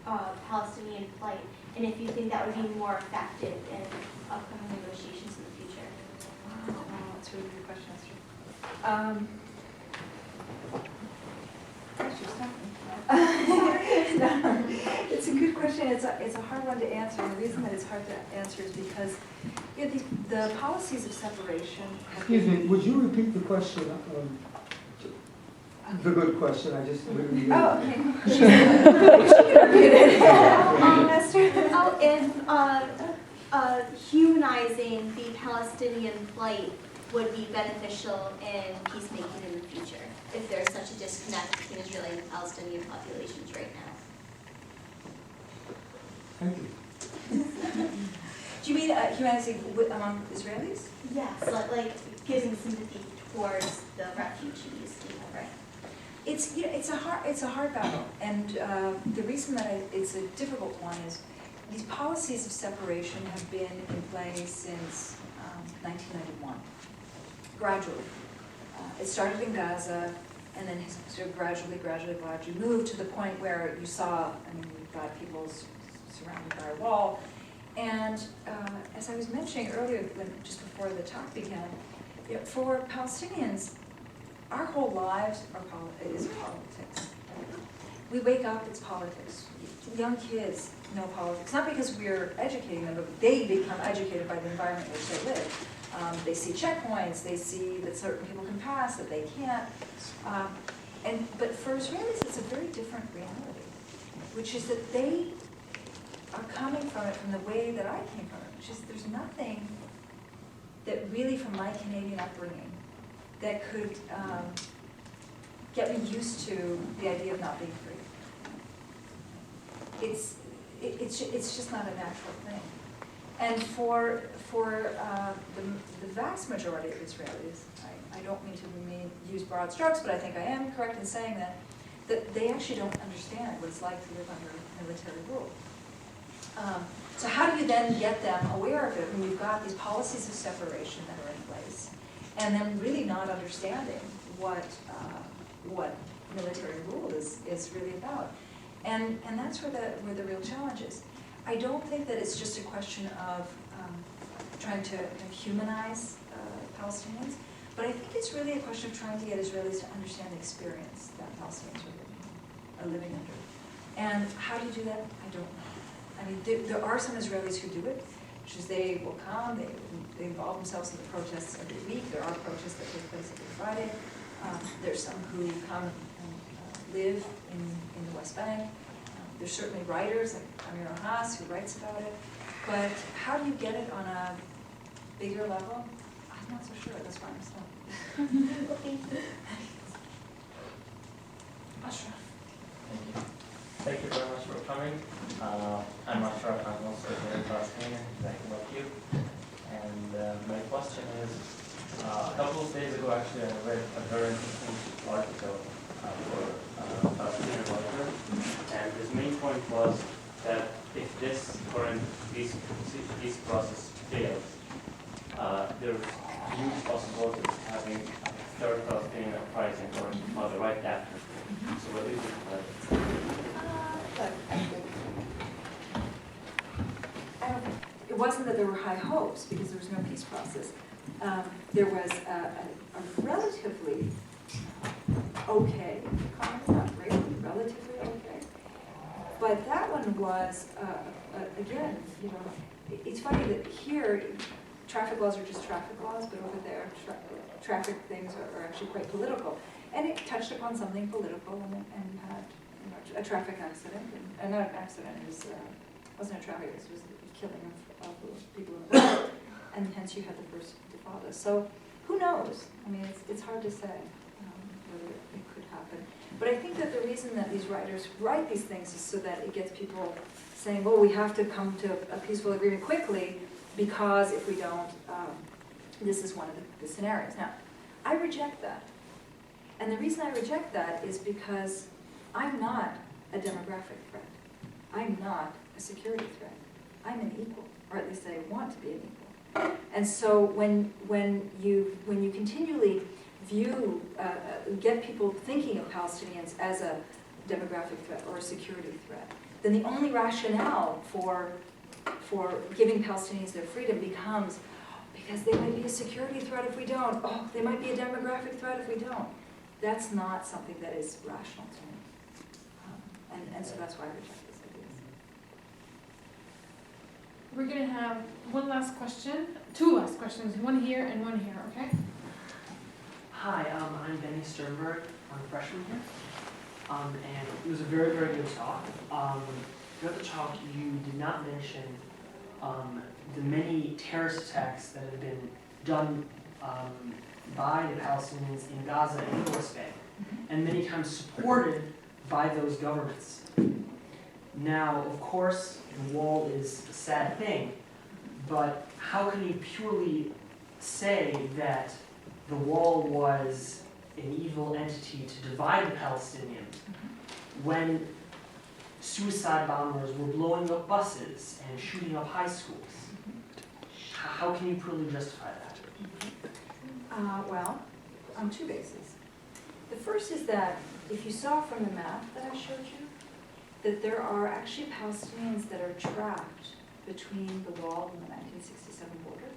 Palestinian plight, and if you think that would be more effective in upcoming negotiations in the future. That's a really good question, Esther. It's a good question. It's a hard one to answer. And the reason that it's hard to answer is because the policies of separation. Excuse me, would you repeat the question? The good question, I just really. Oh, okay. If humanizing the Palestinian plight would be beneficial in peacemaking in the future, if there's such a disconnect between Israeli and Palestinian populations right now. Thank you. Do you mean humanizing among Israelis? Yes, like giving sympathy towards the refugees, right? It's a hard battle, and the reason that it's a difficult one is these policies of separation have been in place since 1991, gradually. It started in Gaza, and then has sort of gradually moved to the point where you saw, you've got people surrounded by a wall. And as I was mentioning earlier, just before the talk began, for Palestinians, our whole lives is politics. We wake up, it's politics. Young kids know politics, not because we're educating them, but they become educated by the environment in which they live. They see checkpoints, they see that certain people can pass, that they can't. But for Israelis, it's a very different reality, which is that they are coming from it from the way that I came from it, which is there's nothing that really, from my Canadian upbringing, that could get me used to the idea of not being free. It's just not a natural thing. And for the vast majority of Israelis, I don't mean to use broad strokes, but I think I am correct in saying that they actually don't understand what it's like to live under military rule. So how do you then get them aware of it when you've got these policies of separation that are in place, and then really not understanding what military rule is really about? And that's where the real challenge is. I don't think that it's just a question of trying to humanize Palestinians, but I think it's really a question of trying to get Israelis to understand the experience that Palestinians are living under. And how do you do that? I don't know. I mean, there are some Israelis who do it, which is they will come, they involve themselves in the protests every week. There are protests that take place every Friday. There's some who come and live in the West Bank. There's certainly writers like Amir Haas who writes about it. But how do you get it on a bigger level? I'm not so sure. That's why I'm stuck. Okay. Ashraf. Thank you very much for coming. I'm Ashraf. I'm also very Palestinian, like you. And my question is, a couple of days ago, actually, I read a very interesting article for Palestinian writer, and his main point was that if this current peace process fails, there's huge possibility of having a third Palestinian uprising or the right after. So what do you think about it? It wasn't that there were high hopes because there was no peace process. There was a relatively okay economy, not really, relatively okay. But that one was, again, it's funny that here traffic laws are just traffic laws, but over there traffic things are actually quite political. And it touched upon something political and had a traffic accident, and not an accident, it wasn't a traffic accident, it was the killing of people in the world, and hence you had the first intifada. So who knows? I mean, it's hard to say whether it could happen. But I think that the reason that these writers write these things is so that it gets people saying, well, we have to come to a peaceful agreement quickly, because if we don't, this is one of the scenarios. Now, I reject that. And the reason I reject that is because I'm not a demographic threat. I'm not a security threat. I'm an equal, or at least I want to be an equal. And so when you continually view, get people thinking of Palestinians as a demographic threat or a security threat, then the only rationale for giving Palestinians their freedom becomes because they might be a security threat if we don't. Oh, they might be a demographic threat if we don't. That's not something that is rational to me. And so that's why I reject this idea. We're gonna have one last question, two last questions, one here and one here, okay? Hi, I'm Benny Sternberg. I'm a freshman here. And it was a very, very good talk. Throughout the talk, you did not mention the many terrorist attacks that have been done by the Palestinians in Gaza and the West Bank, and many times supported by those governments. Now, of course, the wall is a sad thing, but how can you purely say that the wall was an evil entity to divide the Palestinians when suicide bombers were blowing up buses and shooting up high schools? How can you purely justify that? Well, on two bases. The first is that if you saw from the map that I showed you, that there are actually Palestinians that are trapped between the wall and the 1967 border,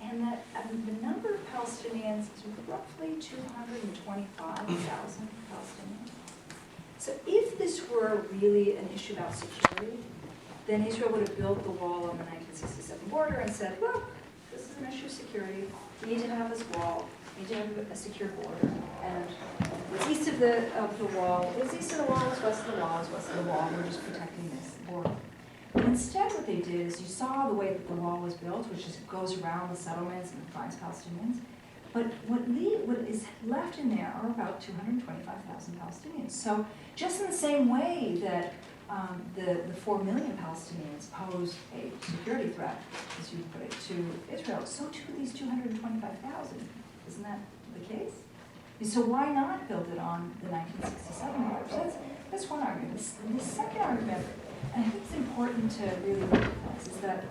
and that the number of Palestinians is roughly 225,000 Palestinians. So if this were really an issue about security, then Israel would have built the wall on the 1967 border and said, look, this is an issue of security. We need to have this wall. We need to have a secure border. And what's east of the wall, what's east of the wall is west of the wall, is west of the wall. We're just protecting this border. But instead what they did is you saw the way that the wall was built, which just goes around the settlements and finds Palestinians. But what is left in there are about 225,000 Palestinians. So just in the same way that the 4 million Palestinians pose a security threat, as you put it, to Israel, so too these 225,000. Isn't that the case? And so why not build it on the 1967 border? So that's one argument. The second argument, and I think it's important to really recognize, is that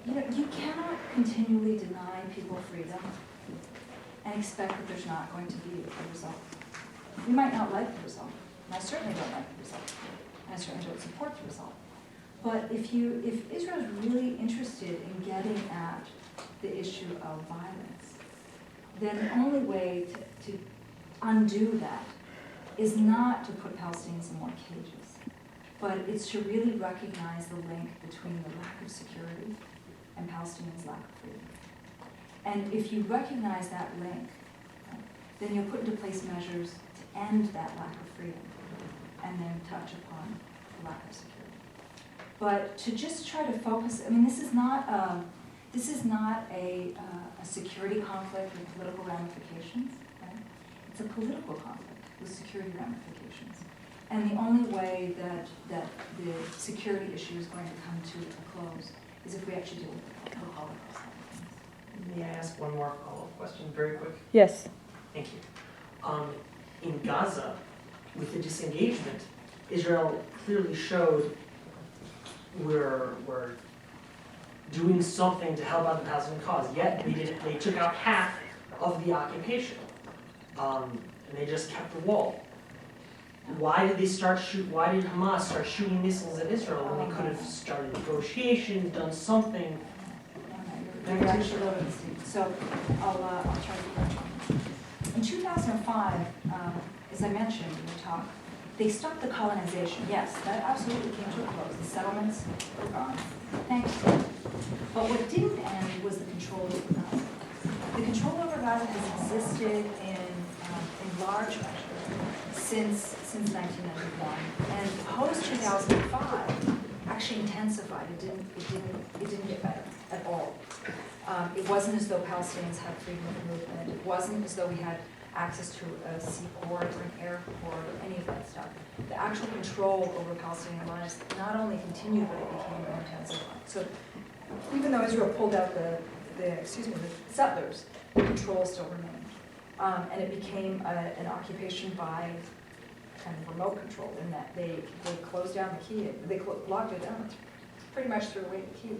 you cannot continually deny people freedom and expect that there's not going to be a result. You might not like the result, and I certainly don't like the result, and I certainly don't support the result. But if Israel is really interested in getting at the issue of violence, then the only way to undo that is not to put Palestinians in more cages, but it's to really recognize the link between the lack of security and Palestinians' lack of freedom. And if you recognize that link, then you'll put into place measures to end that lack of freedom and then touch upon the lack of security. But to just try to focus, I mean, this is not a security conflict with political ramifications. Right? It's a political conflict with security ramifications. And the only way that the security issue is going to come to a close is if we actually deal with the Holocaust. May I ask one more follow-up question, very quick? Yes. Thank you. In Gaza, with the disengagement, Israel clearly showed we're doing something to help out the Palestinian cause. Yet they took out half of the occupation, and they just kept the wall. Why did Hamas start shooting missiles at Israel when they could have started negotiations, done something? You're actually loaded, Steve. So I'll try to touch on this. In 2005, as I mentioned in the talk, they stopped the colonization. Yes, that absolutely came to a close. The settlements were gone. Thanks. But what didn't end was the control over Gaza. The control over Gaza has existed in large measure since 1991, and post-2005 actually intensified. It didn't get better at all. It wasn't as though Palestinians had freedom of movement. It wasn't as though we had access to a seaport or an airport or any of that stuff. The actual control over Palestinian lives not only continued, but it became more intensified. So even though Israel pulled out the settlers, the control still remained. And it became an occupation by kind of remote control in that they closed down the key, they locked it down, pretty much threw away the key.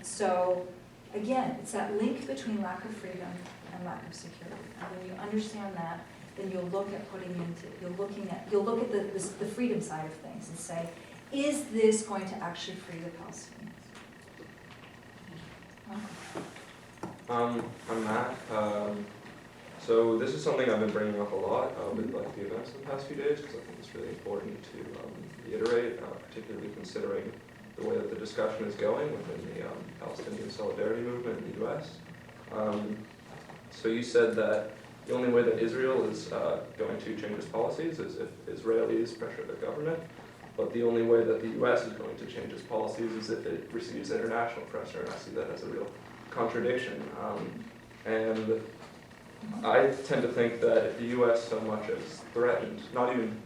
So again, it's that link between lack of freedom and lack of security. And when you understand that, then you'll look at you'll look at the freedom side of things and say, is this going to actually free the Palestinians? I'm Matt. So this is something I've been bringing up a lot with like the events in the past few days, because I think it's really important to reiterate, particularly considering the way that the discussion is going within the Palestinian Solidarity Movement in the U.S. So you said that the only way that Israel is going to change its policies is if Israelis pressure their government, but the only way that the U.S. is going to change its policies is if it receives international pressure, and I see that as a real contradiction. And I tend to think that if the U.S. so much as threatened, not even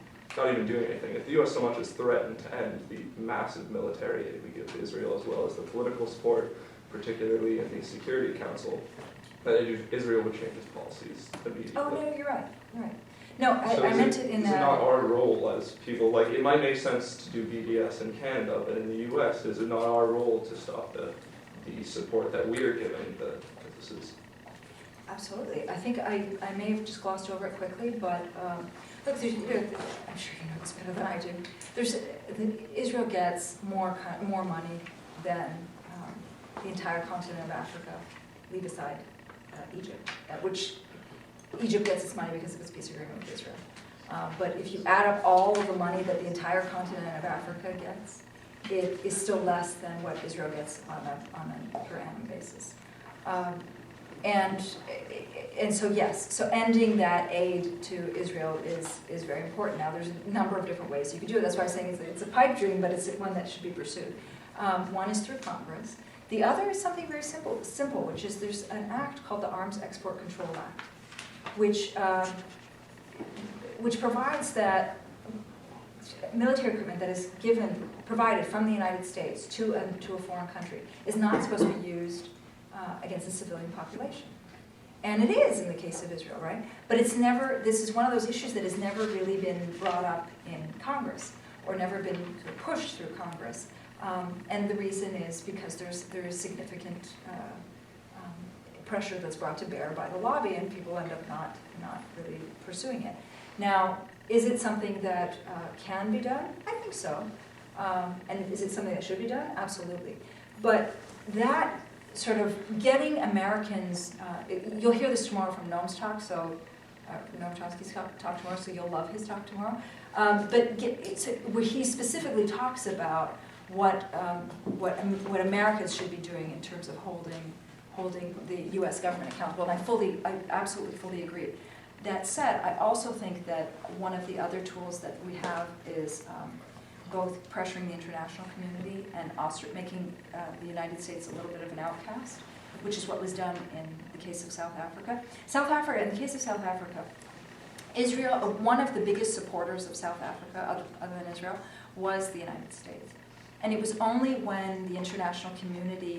doing anything, if the U.S. so much as threatened to end the massive military aid we give to Israel, as well as the political support, particularly in the Security Council, that Israel would change its policies immediately. Oh, no, you're right. No, So I meant it in is it not our role as people, like, it might make sense to do BDS in Canada, but in the U.S., is it not our role to stop the support that we are giving that this is? Absolutely. I think I may have just glossed over it quickly, but look, I'm sure you know this better than I do. Israel gets more money than the entire continent of Africa, leave aside Egypt, which Egypt gets its money because of its peace agreement with Israel. But if you add up all of the money that the entire continent of Africa gets, it is still less than what Israel gets on a per annum basis. And so yes, so ending that aid to Israel is very important. Now there's a number of different ways you could do it. That's why I'm saying it's a pipe dream, but it's one that should be pursued. One is through Congress. The other is something very simple, which is there's an act called the Arms Export Control Act, which provides that military equipment that is provided from the United States to a foreign country is not supposed to be used against the civilian population. And it is in the case of Israel, right? But this is one of those issues that has never really been brought up in Congress or never been sort of pushed through Congress. And the reason is because there is significant pressure that's brought to bear by the lobby, and people end up not really pursuing it. Now, is it something that can be done? I think so. And is it something that should be done? Absolutely. But that sort of getting Americans, you'll hear this tomorrow from Noam's talk, so Noam Chomsky's talk tomorrow, so you'll love his talk tomorrow. Where he specifically talks about what Americans should be doing in terms of holding the U.S. government accountable, and I absolutely fully agree. That said, I also think that one of the other tools that we have is both pressuring the international community and making the United States a little bit of an outcast, which is what was done in the case of South Africa. In the case of South Africa, Israel, one of the biggest supporters of South Africa, other than Israel, was the United States. And it was only when the international community